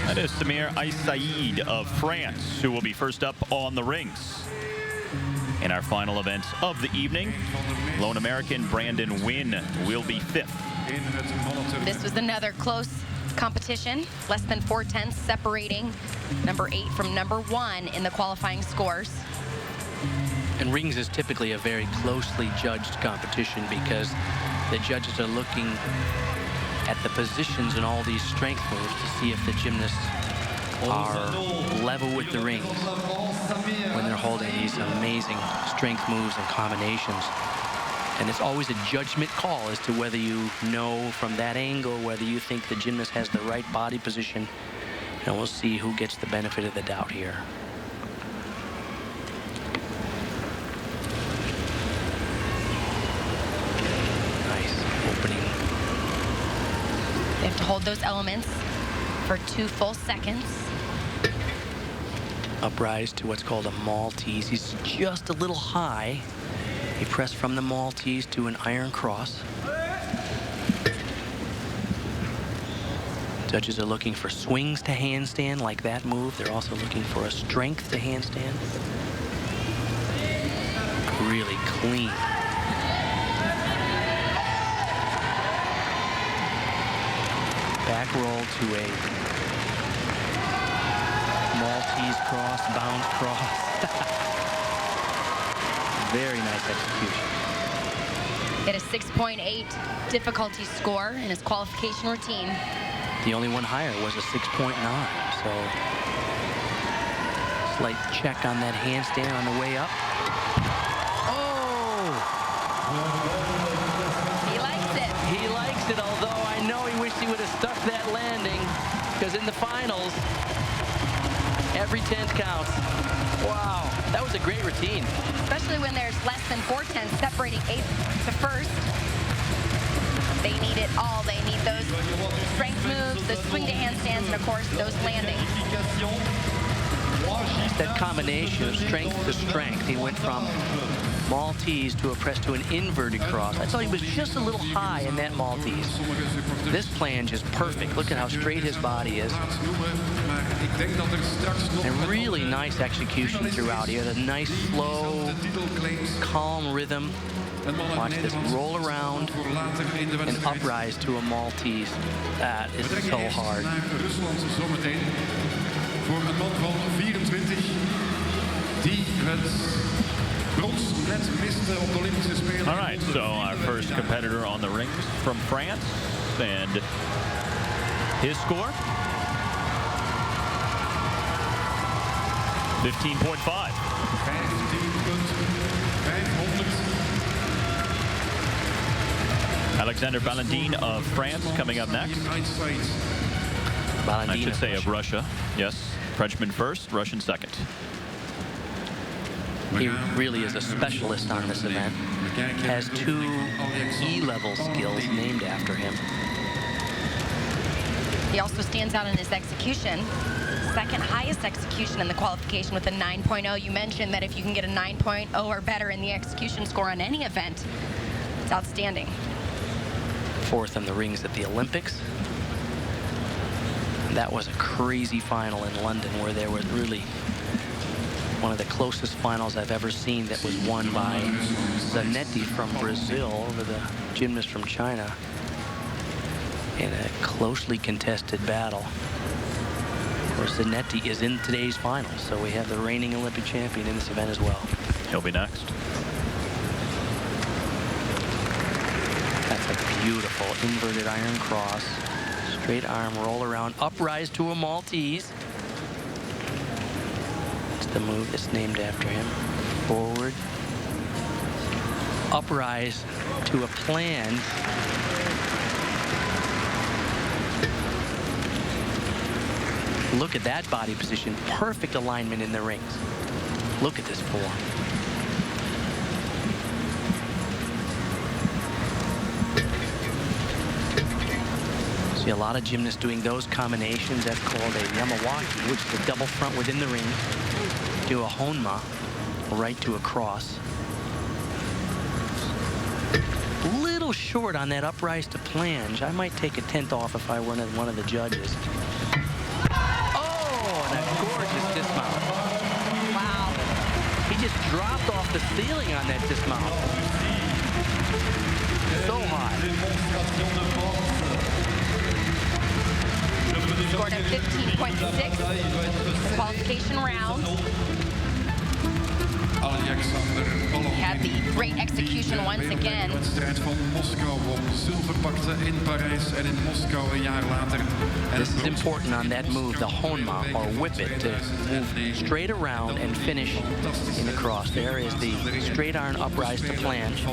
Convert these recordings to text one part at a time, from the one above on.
That is Samir Ait Said of France, who will be first up on the rings. In our final event of the evening, lone American Brandon Wynn will be fifth. This was another close competition, less than 4/10 separating number 8 from number 1 in the qualifying scores. And rings is typically a very closely judged competition because the judges are looking at the positions in all these strength moves to see if the gymnasts are level with the rings when they're holding these amazing strength moves and combinations. And it's always a judgment call as to whether you know from that angle whether you think the gymnast has the right body position. And we'll see who gets the benefit of the doubt here. Nice opening. They have to hold those elements for 2 full seconds. Uprise to what's called a Maltese. He's just a little high. He pressed from the Maltese to an iron cross. Judges are looking for swings to handstand like that move. They're also looking for a strength to handstand. Really clean. Back roll to a Maltese cross, bound cross. Very nice execution. Get a 6.8 difficulty score in his qualification routine. The only one higher was a 6.9, so slight check on that handstand on the way up. Oh! He likes it. He likes it, although I know he wished he would have stuck that landing, because in the finals, every 10th counts. Wow, that was a great routine. Especially when there's less than 4/10 separating 8th to 1st. They need it all. They need those strength moves, the swing to handstands, and of course, those landings. That combination of strength to strength. He went from Maltese to a press to an inverted cross. I thought he was just a little high in that Maltese. This flange is perfect. Look at how straight his body is. And really nice execution throughout. He had a nice, slow, calm rhythm. Watch this roll around and uprise to a Maltese. That is so hard. All right, so our first competitor on the rings from France, and his score, 15.5. Aleksandr Baladin of France coming up next. Baladin, I should say of Russia. Yes, Frenchman first, Russian second. He really is a specialist on this event. Has 2 E-level skills named after him. He also stands out in his execution. Second highest execution in the qualification with a 9.0. You mentioned that if you can get a 9.0 or better in the execution score on any event, it's outstanding. 4th on the rings at the Olympics. That was a crazy final in London where there was really one of the closest finals I've ever seen that was won by Zanetti from Brazil over the gymnast from China in a closely contested battle. Of course, Zanetti is in today's finals, so we have the reigning Olympic champion in this event as well. He'll be next. That's a beautiful inverted iron cross. Straight arm roll around, uprise to a Maltese. It's the move that's named after him. Forward. Uprise to a plan. Look at that body position. Perfect alignment in the rings. Look at this form. See a lot of gymnasts doing those combinations. That's called a Yamawaki, which is a double front within the ring. Do a Honma, right to a cross. Little little short on that uprise to planche. I might take a 10th off if I were one of the judges. Oh, and a gorgeous dismount. Wow. He just dropped off the ceiling on that dismount. So high. Scored a 15.6 the qualification round. Aleksandr Baladin Had the great execution once again. De wedstrijd van Moskou op zilver pakte in Parijs en in Moskou een jaar later. This is important on that move, the honma or whip it, to move straight around and finish in the cross. There is the straight iron uprise to planche.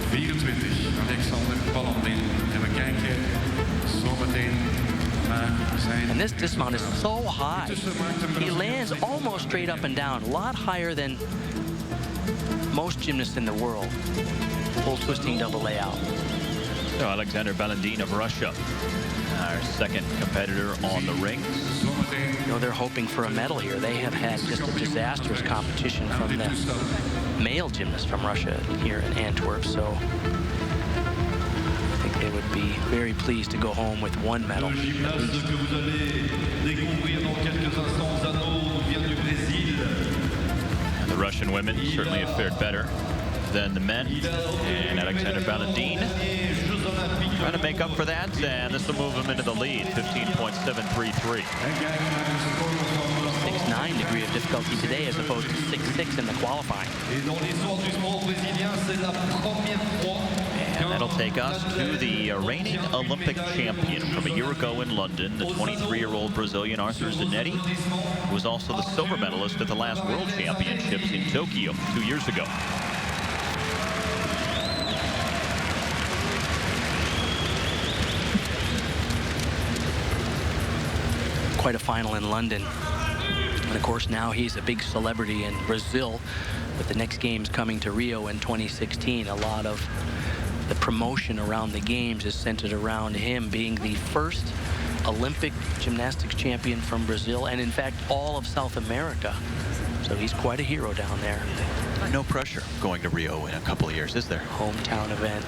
24, Aleksandr Baladin. En we kijken zo meteen naar zijn... And this dismount is so high. He lands almost straight up and down, a lot higher than most gymnasts in the world. Full twisting double layout. So Aleksandr Baladin of Russia, our second competitor on the rings. You know, they're hoping for a medal here. They have had just a disastrous competition from the male gymnasts from Russia here in Antwerp, so I think they would be very pleased to go home with one medal. The Russian women certainly have fared better than the men, and Aleksandr Baladin trying to make up for that, and this will move him into the lead, 15.733. 6'9" degree of difficulty today as opposed to 6'6" in the qualifying. And that'll take us to the reigning Olympic champion from a year ago in London, the 23-year-old Brazilian Arthur Zanetti, who was also the silver medalist at the last World Championships in Tokyo 2 years ago. Quite a final in London. And of course, now he's a big celebrity in Brazil with the next games coming to Rio in 2016. A lot of the promotion around the games is centered around him being the first Olympic gymnastics champion from Brazil, and in fact, all of South America. So he's quite a hero down there. No pressure going to Rio in a couple of years, is there? Hometown event.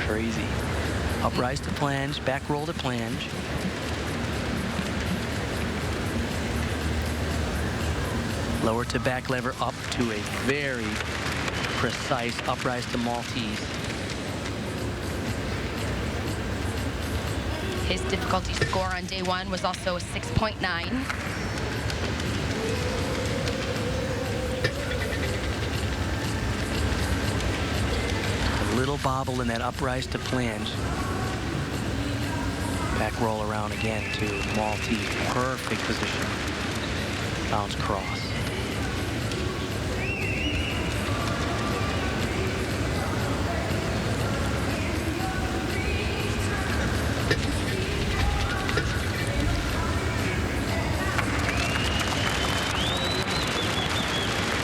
Crazy. Uprise to planche, back roll to planche. Lower to back lever up to a very precise uprise to Maltese. His difficulty score on day one was also a 6.9. A little bobble in that uprise to planche. Back roll around again to Maltese. Perfect position. Bounce cross.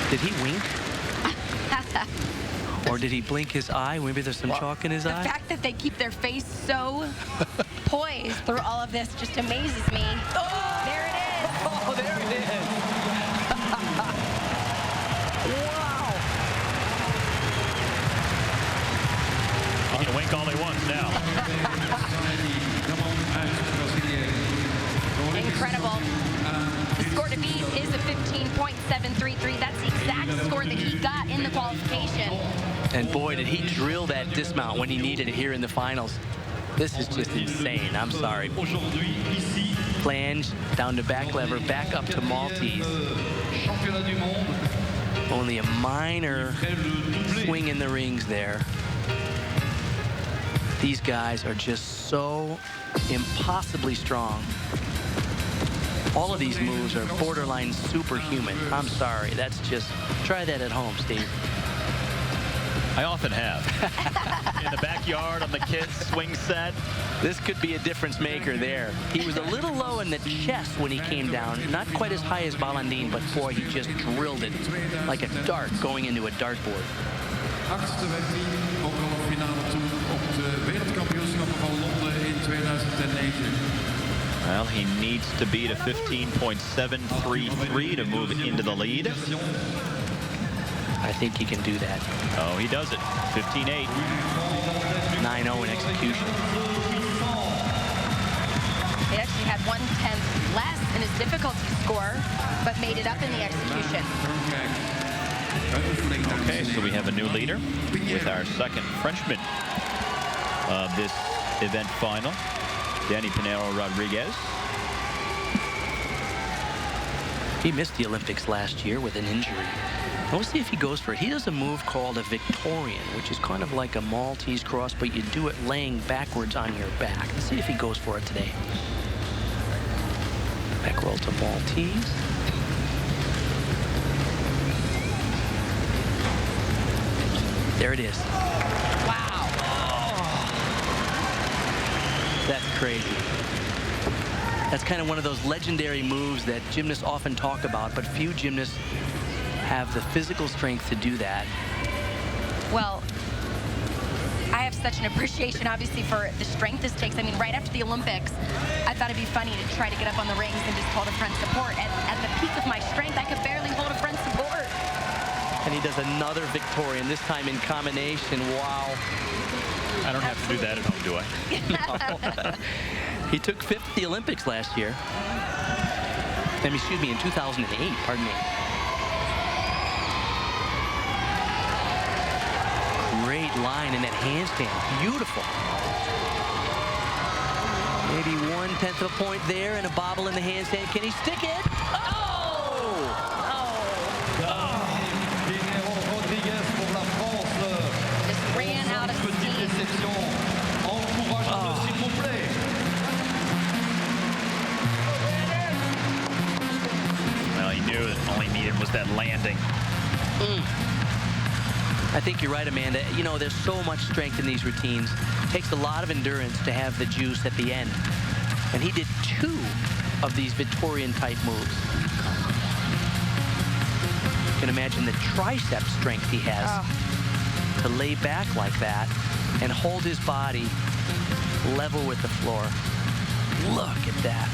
Did he wink? Or did he blink his eye? Maybe there's some chalk in his eye? The fact that they keep their face so poised through all of this just amazes me. Oh, there it is. Oh, there it is. Wow. He can wink all he wants now. Incredible. The score to beat is a 15.733. That's the exact score that he got in the qualification. And boy, did he drill that dismount when he needed it here in the finals. This is just insane. I'm sorry. Flange, down to back lever, back up to Maltese. Only a minor swing in the rings there. These guys are just so impossibly strong. All of these moves are borderline superhuman. I'm sorry. That's just, try that at home, Steve. I often have. In the backyard on the kids' swing set. This could be a difference maker there. He was a little low in the chest when he came down. Not quite as high as Baladin, but boy, he just drilled it like a dart going into a dartboard. Achtste werd hij ook al een finale toe op de wereldkampioenschappen van Londen in 2009. Well, he needs to beat a 15.733 to move into the lead. I I think he can do that. Oh, he does it. 15-8. 9-0 in execution. He actually had 1/10 less in his difficulty score, but made it up in the execution. Okay, so we have a new leader with our second Frenchman of this event final, Pinheiro Rodrigues. He missed the Olympics last year with an injury. We'll see if he goes for it. He does a move called a Victorian, which is kind of like a Maltese cross, but you do it laying backwards on your back. Let's see if he goes for it today. Back roll to Maltese. There it is. Wow. Oh, that's crazy. That's kind of one of those legendary moves that gymnasts often talk about, but few gymnasts have the physical strength to do that. Well, I have such an appreciation, obviously, for the strength this takes. I mean, right after the Olympics, I thought it'd be funny to try to get up on the rings and just hold a front support. At the peak of my strength, I could barely hold a front support. And he does another Victorian, this time in combination. Wow. I don't have to do that at home, do I? No. He took 5th at the Olympics last year. Excuse me, in 2008, pardon me. Great line in that handstand, beautiful. Maybe 1/10 of a point there and a bobble in the handstand. Can he stick it? Oh! Just ran out of steam. Well, he knew that all he needed was that landing. I think you're right, Amanda. You know, there's so much strength in these routines. It takes a lot of endurance to have the juice at the end. And he did 2 of these Victorian-type moves. You can imagine the tricep strength he has to lay back like that and hold his body level with the floor. Look at that.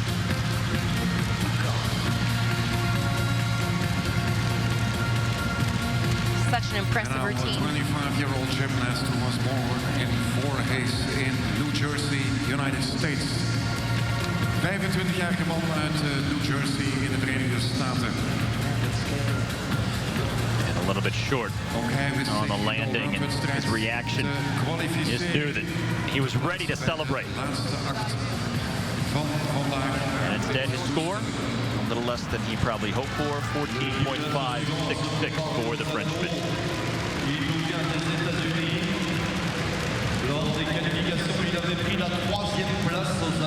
Such an impressive routine. A 25-year-old gymnast who was born in Voorhees in New Jersey, United States. 25-jarige man uit New Jersey in de Verenigde Staten. And a little bit short on the landing, and his reaction. He just knew that he was ready to celebrate. And instead, his score, a little less than he probably hoped for, 14.566 for the Frenchman.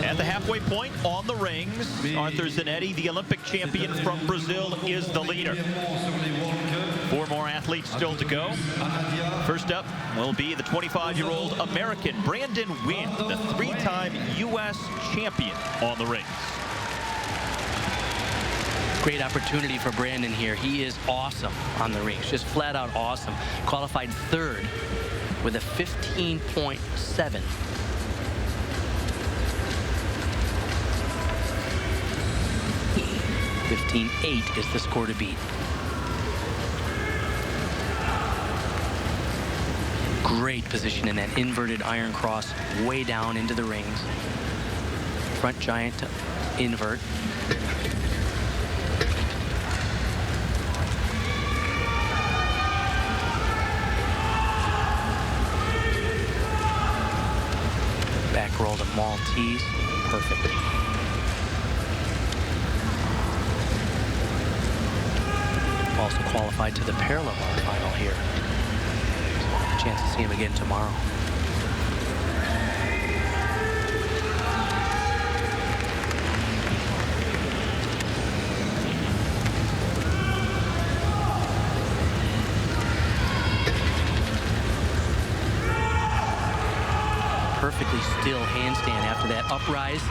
At the halfway point on the rings, Arthur Zanetti, the Olympic champion from Brazil, is the leader. 4 more athletes still to go. First up will be the 25-year-old American Brandon Wynn, the 3-time U.S. champion on the rings. Great opportunity for Brandon here. He is awesome on the rings, just flat out awesome. Qualified 3rd with a 15.7. .8 is the score to beat. Great position in that inverted iron cross way down into the rings. Front giant to invert. Back roll to Maltese. Perfect. Also qualified to the parallel final here. Chance to see him again tomorrow. Perfectly still handstand after that uprise.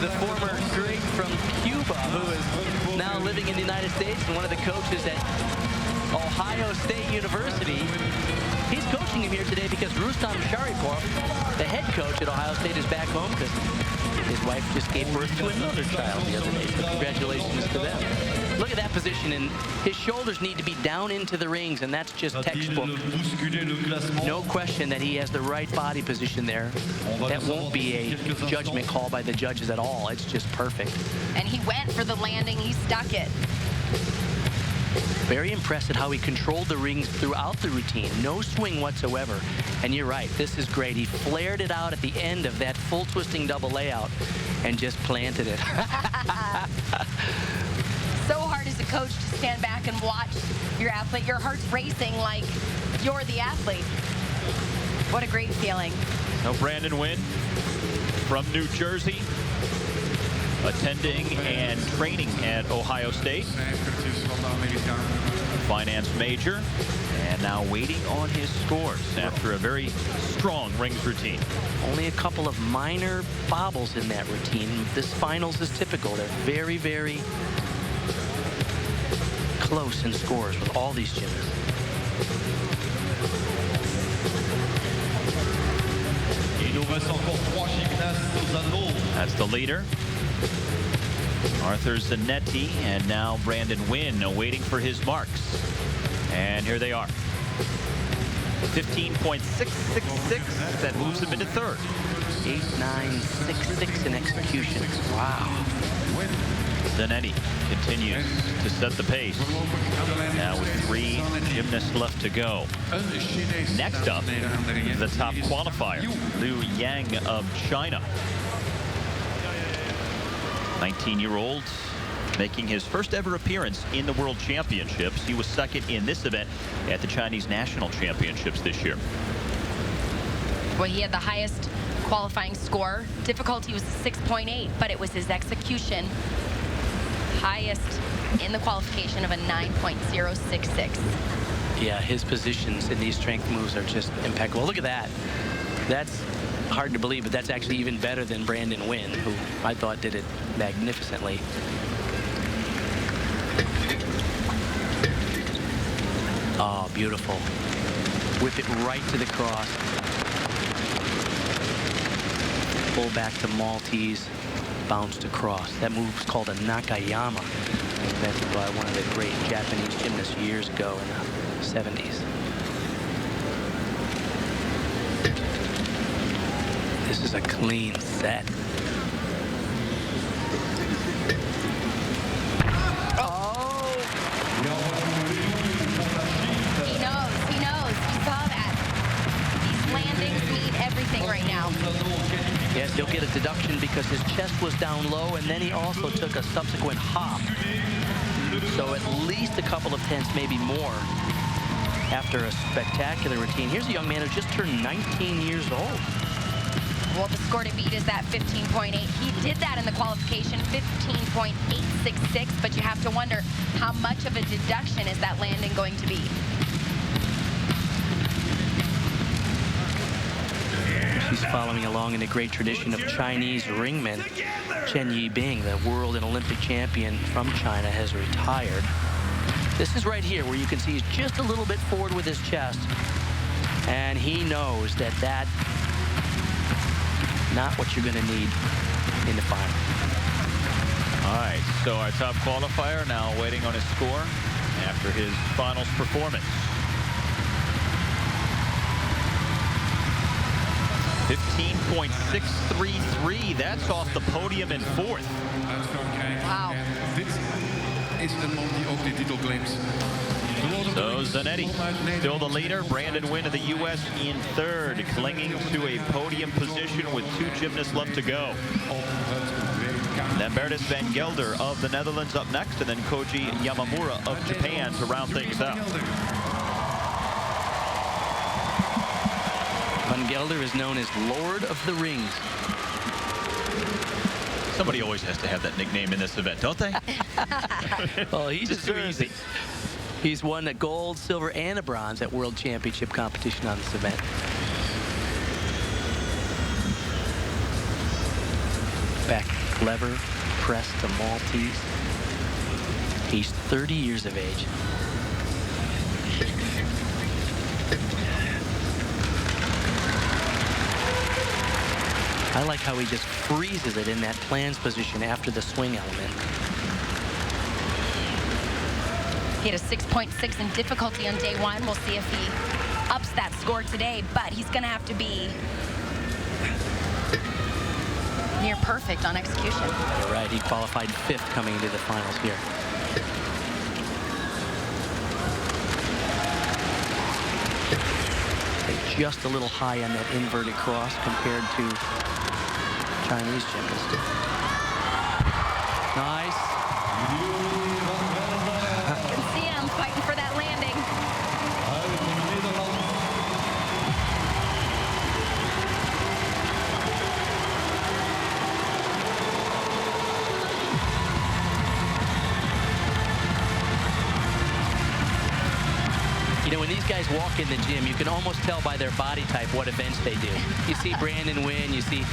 The former great from Cuba, who is now now living in the United States and one of the coaches at Ohio State University. He's coaching him here today because Rustam Sharipov, the head coach at Ohio State, is back home because his wife just gave birth to another child the other day. So congratulations to them. Look at that position, and his shoulders need to be down into the rings, and that's just textbook. No question that he has the right body position there. That won't be a judgment call by the judges at all. It's just perfect. And he went for the landing. He stuck it. Very impressed at how he controlled the rings throughout the routine. No swing whatsoever. And you're right, this is great. He flared it out at the end of that full twisting double layout and just planted it. So hard as a coach to stand back and watch your athlete. Your heart's racing like you're the athlete. What a great feeling. So Brandon Wynn from New Jersey, attending and training at Ohio State. Finance major, and now waiting on his scores after a very strong rings routine. Only a couple of minor bobbles in that routine. This finals is typical. They're very, very close in scores with all these gymnasts. That's the leader, Arthur Zanetti, and now Brandon Wynn waiting for his marks. And here they are. 15.666. That moves him into third. 8.966 in execution. Wow. Zanetti continues to set the pace. Now with 3 gymnasts left to go. Next up, the top qualifier, Liu Yang of China. 19-year-old, making his first ever appearance in the World Championships. He was second in this event at the Chinese National Championships this year. Well, he had the highest qualifying score. Difficulty was 6.8, but it was his execution highest in the qualification of a 9.066. Yeah, his positions in these strength moves are just impeccable. Look at that. That's hard to believe, but that's actually even better than Brandon Wynn, who I thought did it magnificently. Oh, beautiful. Whip it right to the cross. Pull back to Maltese, bounced across. That move is called a Nakayama, invented by one of the great Japanese gymnasts years ago in the 70s. This is a clean set. Oh! He knows. He saw that. These landings mean everything right now. Yes, he'll get a deduction because his chest was down low, and then he also took a subsequent hop. So at least a couple of tenths, maybe more, after a spectacular routine. Here's a young man who just turned 19 years old. Well, the score to beat is that 15.8. He did that in the qualification, 15.866, but you have to wonder how much of a deduction is that landing going to be? She's following along in the great tradition of Chinese ringmen. Chen Yibing, the world and Olympic champion from China, has retired. This is right here where you can see he's just a little bit forward with his chest. And he knows that that's not what you're going to need in the final. All right, so our top qualifier now waiting on his score after his finals performance. 15.633. That's off the podium in fourth. Wow. So Zanetti, still the leader. Brandon Wynn of the U.S. in third, clinging to a podium position with 2 gymnasts left to go. Lambertus Van Gelder of the Netherlands up next, and then Koji Yamamuro of Japan to round things out. Van Gelder is known as Lord of the Rings. Somebody always has to have that nickname in this event, don't they? Well, he deserves it. He's won a gold, silver, and a bronze at World Championship competition on this event. Back lever, press to Maltese. He's 30 years of age. I like how he just freezes it in that plans position after the swing element. He had a 6.6 in difficulty on day one. We'll see if he ups that score today, but he's going to have to be near perfect on execution. You're right, he qualified 5th coming into the finals here. Just a little high on that inverted cross compared to Chinese gymnast. Nice. You can see him fighting for that landing. You know, when these guys walk in the gym, you can almost tell by their body type what events they do. You see Brandon Wynn, you see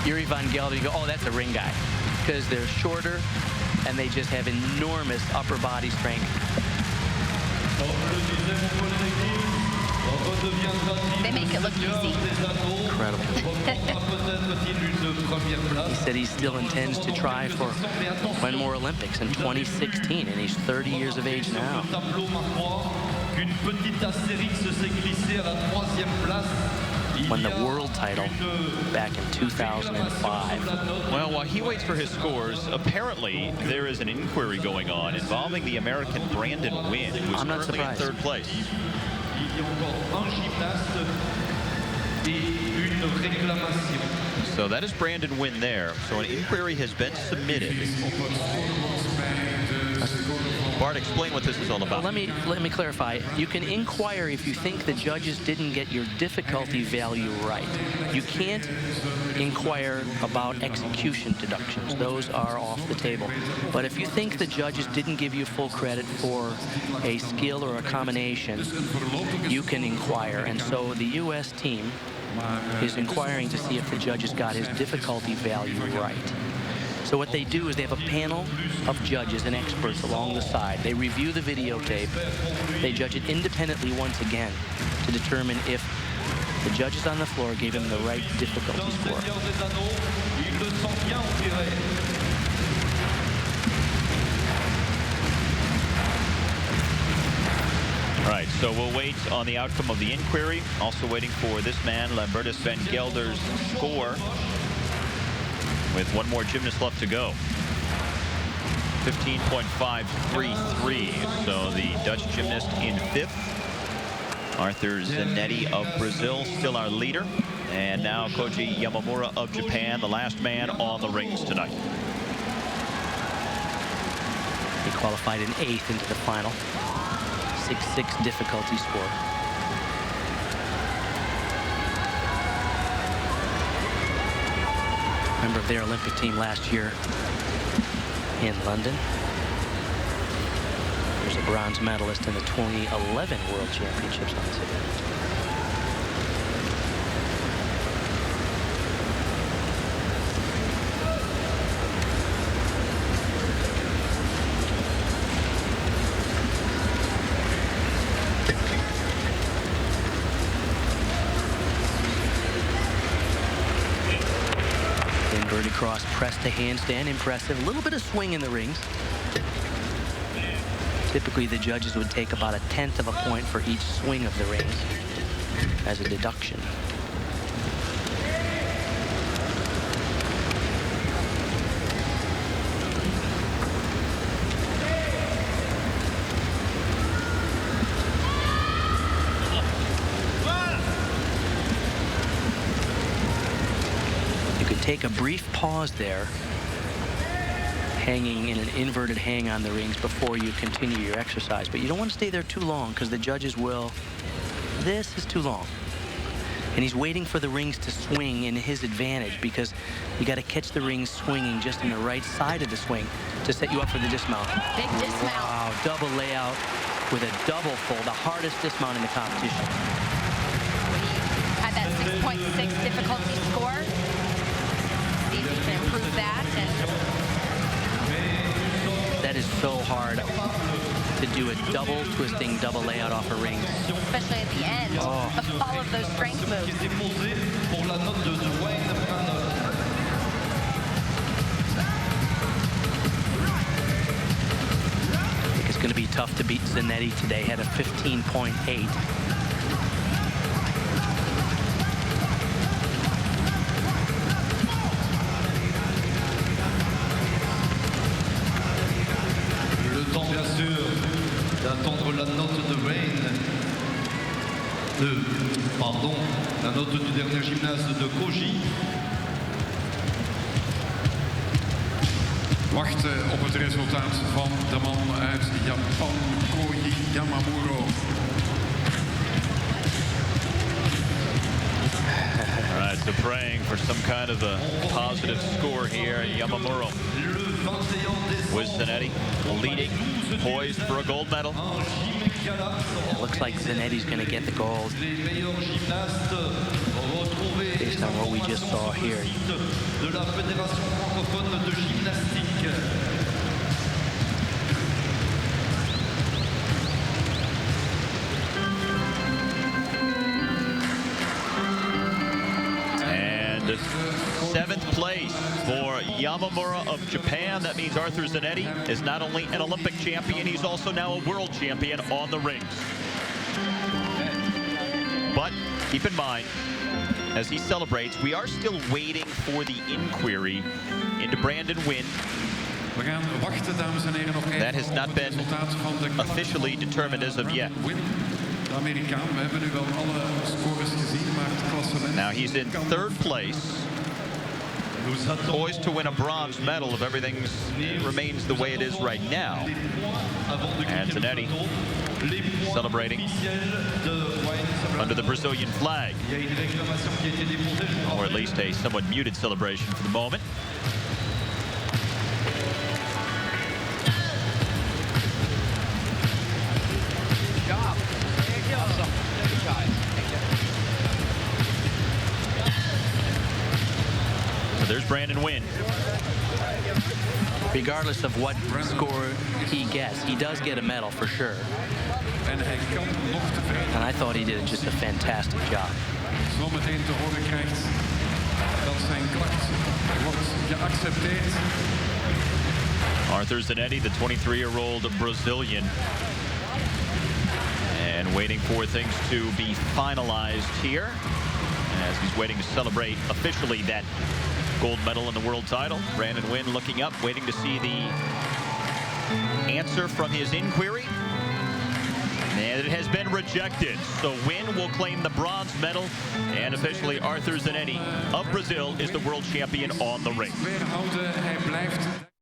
Yuri Van Gelder, you go, oh, that's a ring guy. Because they're shorter and they just have enormous upper body strength. They make it look easy. Incredible. He said he still intends to try for one more Olympics in 2016, and he's 30 years of age now. Won the world title back in 2005. Well, while he waits for his scores, apparently there is an inquiry going on involving the American Brandon Wynn, who is I'm not currently in surprised. 3rd place. So that is Brandon Wynn there. So an inquiry has been submitted. Bart, explain what this is all about. Well, let me clarify. You can inquire if you think the judges didn't get your difficulty value right. You can't inquire about execution deductions. Those are off the table. But if you think the judges didn't give you full credit for a skill or a combination, you can inquire. And so the U.S. team is inquiring to see if the judges got his difficulty value right. So what they do is they have a panel of judges and experts along the side. They review the videotape. They judge it independently once again to determine if the judges on the floor gave him the right difficulty score. All right, so we'll wait on the outcome of the inquiry. Also waiting for this man, Lambertus Van Gelder's score, with one more gymnast left to go. 15.533. So the Dutch gymnast in 5th. Arthur Zanetti of Brazil, still our leader. And now Koji Yamamuro of Japan, the last man on the rings tonight. He qualified in 8th into the final. 6.6 difficulty score. Member of their Olympic team last year in London. There's a bronze medalist in the 2011 World Championships on this event. Inverted cross, press to handstand, impressive. A little bit of swing in the rings. Typically, the judges would take about 1/10 of a point for each swing of the rings as a deduction. You could take a brief pause there, hanging in an inverted hang on the rings before you continue your exercise. But you don't want to stay there too long because the judges will, this is too long. And he's waiting for the rings to swing in his advantage because you got to catch the rings swinging just in the right side of the swing to set you up for the dismount. Big dismount. Wow, double layout with a double full, the hardest dismount in the competition. Had that 6.6 difficulty score. See if he can improve that. And That is so hard to do a double twisting, double layout off a ring. Especially at the end of all of those strength moves. I think it's going to be tough to beat Zanetti today. Had a 15.8. Bien sûr, d'attendre la note de Wynn. Pardon, la note du dernier gymnaste de Koji. Wachten op het resultaat van de man uit Japan, Koji Yamamuro. All right, so praying for some kind of a positive score here. Yamamuro with Zanetti leading, poised for a gold medal. It looks like Zanetti's going to get the gold based on what we just saw here. And 7th place for Yamamuro of Japan. That means Arthur Zanetti is not only an Olympic champion, he's also now a world champion on the rings. But keep in mind, as he celebrates, we are still waiting for the inquiry into Brandon Wynn. We gaan wachten, dames en heren, nog even. That has not been officially determined as of yet. De Amerikaan, we hebben nu wel alle scores gezien, maar het klassement. Now he's in 3rd place, poised to win a bronze medal if everything remains the way it is right now. And Zanetti celebrating under the Brazilian flag, or at least a somewhat muted celebration for the moment. So there's Brandon Wynn. Regardless of what score he gets, he does get a medal for sure. And I thought he did just a fantastic job. Zometeen te horen krijgt dat zijn klacht wordt geaccepteerd. Arthur Zanetti, the 23-year-old Brazilian, and waiting for things to be finalized here as he's waiting to celebrate officially that gold medal in the world title. Brandon Wynn looking up, waiting to see the answer from his inquiry. And it has been rejected. So Wynn will claim the bronze medal, and officially Arthur Zanetti of Brazil is the world champion on the ring. Hij blijft